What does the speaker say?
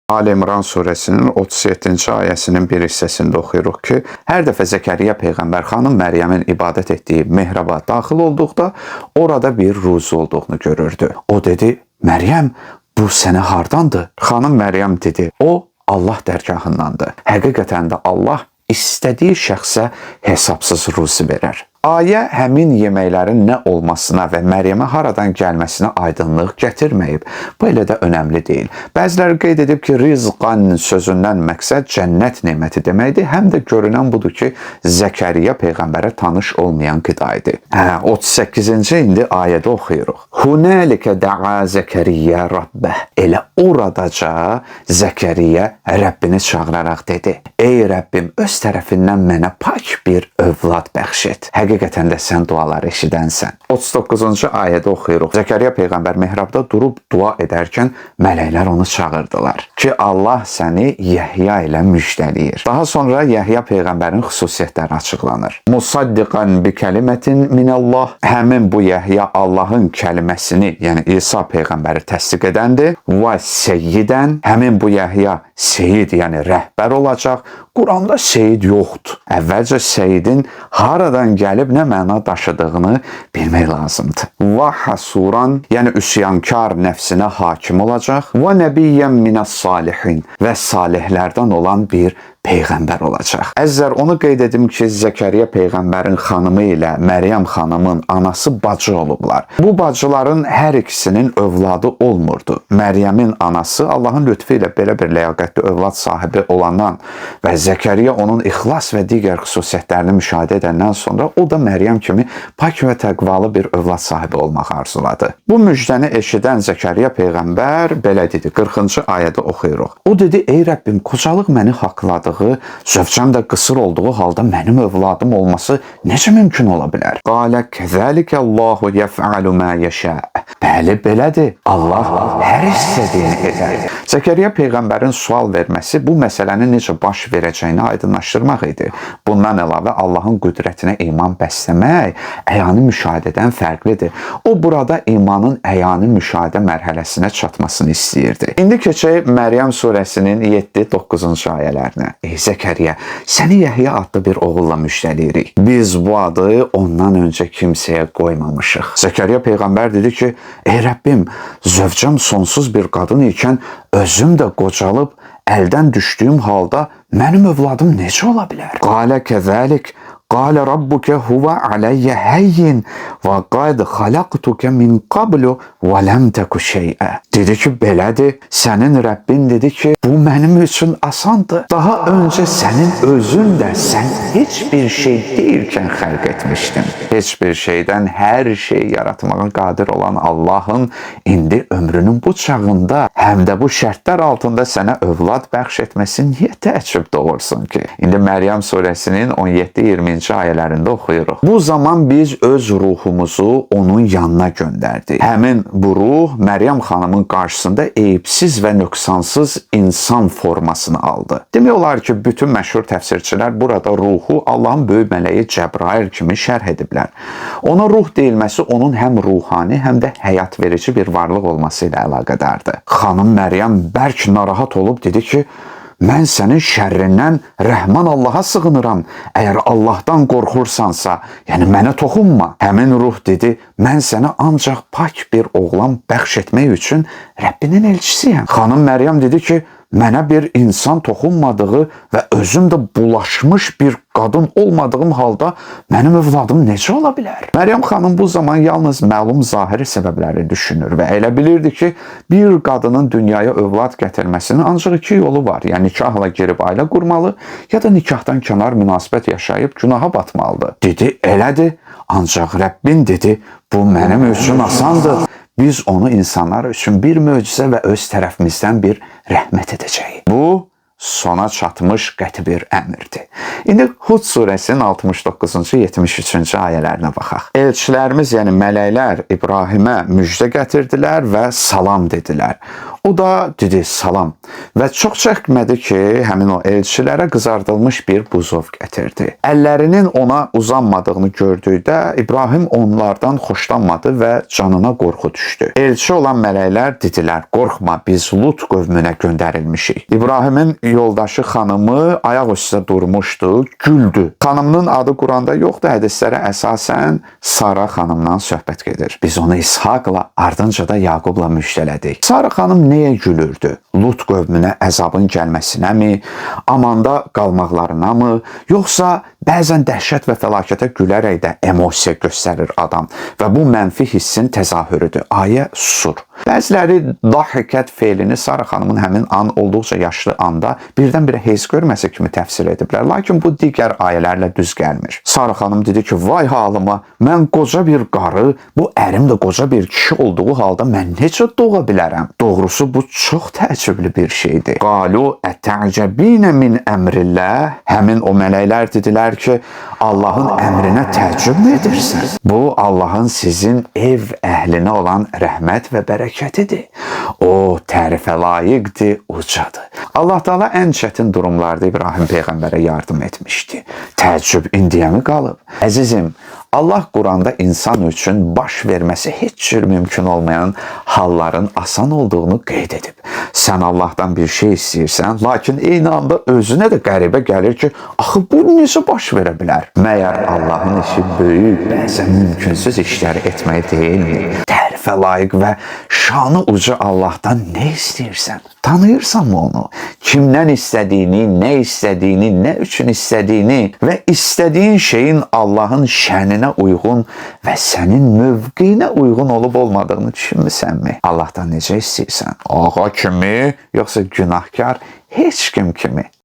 Ali İmran suresinin 37-ci ayəsinin bir hissəsində oxuyuruq ki, hər dəfə Zəkəriyya Peyğəmbər xanım Məryəmin ibadət etdiyi mehraba daxil olduqda orada bir ruzi olduğunu görürdü. O dedi, Məryəm, bu sənə hardandır? Xanım Məryəm dedi, o Allah dərgahındandır. Həqiqətən də Allah istədiyi şəxsə hesabsız ruzi verər. Ayə həmin yeməklərin nə olmasına və Məryəmə haradan gəlməsinə aydınlıq gətirməyib. Bu elə də önəmli deyil. Bəziləri qeyd edib ki, rizqan sözündən məqsəd cənnət neməti deməkdir. Həm də görünən budur ki, Zəkəriyyə Peyğəmbərə tanış olmayan qida idi. 38-ci indi ayədə oxuyuruq. Hunəlikə də'a Zəkəriyyə Rabbəh. Elə oradaca Zəkəriyyə Rəbbini çağıraraq dedi. Ey Rəbbim, öz tərəfindən mənə pak bir övlad bəxş et. Həqiqətən də sən duaları eşidənsən. 39-cu ayədə oxuyuruq. Zəkəriyyə Peyğəmbər mehrabda durub dua edərkən mələklər onu çağırdılar ki, Allah səni Yəhya ilə müjdələyir. Daha sonra Yəhya Peyğəmbərin xüsusiyyətləri açıqlanır. Musaddiqan bi kəlimətin minəllah. Həmin bu Yəhya Allahın kəlməsini, yəni İsa Peyğəmbəri təsdiq edəndir. Və seyyidən, həmin bu Yəhya seyid, yəni rəhbər olacaq. Quranda seyid yoxdur. Əvvəlcə seyidin haradan gəlib nə məna daşıdığını bilmək lazımdır. Və hasuran, yəni üsyankar nəfsinə hakim olacaq. Və nəbiyyən minəs salihin və salihlərdən olan bir Peyğəmbər olacaq. Əzizlər, onu qeyd edim ki, Zəkəriyyə Peyğəmbərin xanımı ilə Məryəm xanımın anası bacı olublar. Bu bacıların hər ikisinin övladı olmurdu. Məryəmin anası Allahın lütfu ilə belə bir ləyaqətli övlad sahibi olandan və Zəkəriyyə onun ixlas və digər xüsusiyyətlərini müşahidə edəndən sonra o da Məryəm kimi pak və təqvalı bir övlad sahibi olmaq arzuladı. Bu müjdəni eşidən Zəkəriyyə Peyğəmbər belə dedi, 40-cı ayədə oxuyuruq. O dedi, ey Rəbbim, qocalıq məni haqladı. Zövcəm də qısır olduğu halda mənim övladım olması necə mümkün ola bilər? Qalə kəzəlikə Allahu yəf'alu mə yəşə. Bəli, belədir. Allah hər istədiyini edər. Zəkəriyyə Peyğəmbərin sual verməsi bu məsələnin necə baş verəcəyini aydınlaşdırmaq idi. Bundan əlavə Allahın qüdrətinə iman bəsləmək əyani müşahidədən fərqlidir. O burada imanın əyani müşahidə mərhələsinə çatmasını istəyirdi. İndi keçək Məryəm surəsinin 7-9-cu ayələrinə. Ey Zəkəriyyə, səni Yəhya adlı bir oğulla müjdəliyirik. Biz bu adı ondan öncə kimsəyə qoymamışıq. Zəkəriyyə Peyğəmbər dedi ki, ey Rəbbim, zövcəm sonsuz bir qadın ikən özüm də qocalıb əldən düşdüyüm halda mənim övladım necə ola bilər? Qalə kəzəlik. Qalə Rabbuke huvə aləyyə həyyin və qad xalaqtukə min qablu və ləm təku şeyə. Dedi ki, belədir. Sənin Rəbbin dedi ki, bu mənim üçün asandır. Daha öncə sənin özün də sən heç bir şey deyilkən xəlq etmişdin. Heç bir şeydən hər şey yaratmağa qadir olan Allahın indi ömrünün bu çağında həm də bu şərtlər altında sənə övlad bəxş etməsi niyə təəccüb doğursun ki? İndi Məryəm surəsinin 17-20 ayələrində oxuyuruq. Bu zaman biz öz ruhumuzu onun yanına göndərdik. Həmin bu ruh Məryəm xanımın qarşısında eyibsiz və nöqsansız insan formasını aldı. Demək olar ki, bütün məşhur təfsirçilər burada ruhu Allahın böyük mələyi Cəbrail kimi şərh ediblər. Ona ruh deyilməsi onun həm ruhani, həm də həyat verici bir varlıq olması ilə əlaqədardır. Xanım Məryəm bərk narahat olub dedi ki, mən sənin şərrindən Rəhman Allaha sığınıram. Əgər Allahdan qorxursansa, yəni mənə toxunma. Həmin ruh dedi, mən sənə ancaq pak bir oğlan bəxş etmək üçün Rəbbinin elçisiyəm. Xanım Məryəm dedi ki, mənə bir insan toxunmadığı və özüm də bulaşmış bir qadın olmadığım halda mənim övladım necə ola bilər? Məryəm xanım bu zaman yalnız məlum zahiri səbəbləri düşünür və elə bilirdi ki, bir qadının dünyaya övlad gətirməsinin ancaq iki yolu var. Yəni nikahla girib ailə qurmalı, ya da nikahdan kənar münasibət yaşayıb günaha batmalıdır. Dedi, elədir, ancaq Rəbbin dedi, bu mənim üçün asandır. Biz onu insanlar üçün bir möcüzə və öz tərəfimizdən bir rəhmət edəcəyik. Bu, sona çatmış qəti bir əmrdir. İndi Hud surəsinin 69-cu 73-cü ayələrinə baxaq. Elçilərimiz, yəni mələklər İbrahimə müjdə gətirdilər və salam dedilər. O da dedi salam və çox çəkmədi ki, həmin o elçilərə qızardılmış bir buzov gətirdi. Əllərinin ona uzanmadığını gördükdə İbrahim onlardan xoşlanmadı və canına qorxu düşdü. Elçi olan mələklər dedilər, qorxma, biz Lut qövmünə göndərilmişik. İbrahimin yoldaşı xanımı ayaq üstə durmuşdu, güldü. Xanımının adı Quranda yoxdur, hədislərə əsasən Sara xanımdan söhbət gedir. Biz onu İshaqla, ardınca da Yaqubla müjdələdik. Sara xanım nəyə gülürdü? Lut qövmünə əzabın gəlməsinəmi, amanda qalmaqlarına mı, yoxsa bəzən dəhşət və fəlakətə gülərək də emosiya göstərir adam və bu mənfi hissin təzahürüdür. Ayə susur. Bəziləri dahikət feilini Sara xanımın həmin an olduqca yaşlı anda birdən-birə hez görməsi kimi təfsir ediblər. Lakin bu digər ayələrlə düz gəlmir. Sara xanım dedi ki, vay halıma, mən qoca bir qarı, bu ərim də qoca bir kişi olduğu halda mən necə doğa bilərəm? Doğrusu bu çox təəccüblü bir şeydir. Qalu ətə'cəbinə min əmrilləh. Həmin o mələklər dedilər ki, Allahın əmrinə təəccüb edirsən. Bu Allahın sizin ev əhlinə olan rəhmət və bərəkətidir. O tərifə layiqdir, ucadır. Allah Teala ən çətin durumlarda İbrahim peyğəmbərə yardım etmişdi. Təəccüb indiyə mi qalıb? Əzizim, Allah Quranda insan üçün baş verməsi heç cür mümkün olmayan halların asan olduğunu qeyd edib. Sən Allahdan bir şey istəyirsən, lakin eyni anda özünə də qəribə gəlir ki, axı bu necə baş verə bilər? Məyər Allahın işi böyük, bəzən mümkünsüz işləri etmək deyilmi? Tərifə layiq və şanı uca Allahdan nə istəyirsən? Tanıyırsanmı onu? Kimdən istədiyini, nə istədiyini, nə üçün istədiyini və istədiyin şeyin Allahın şəninə uyğun və sənin mövqeyinə uyğun olub olmadığını düşünmüsənmi? Allahdan necə istəyirsən? Ağa kimi, yoxsa günahkar heç kim kimi?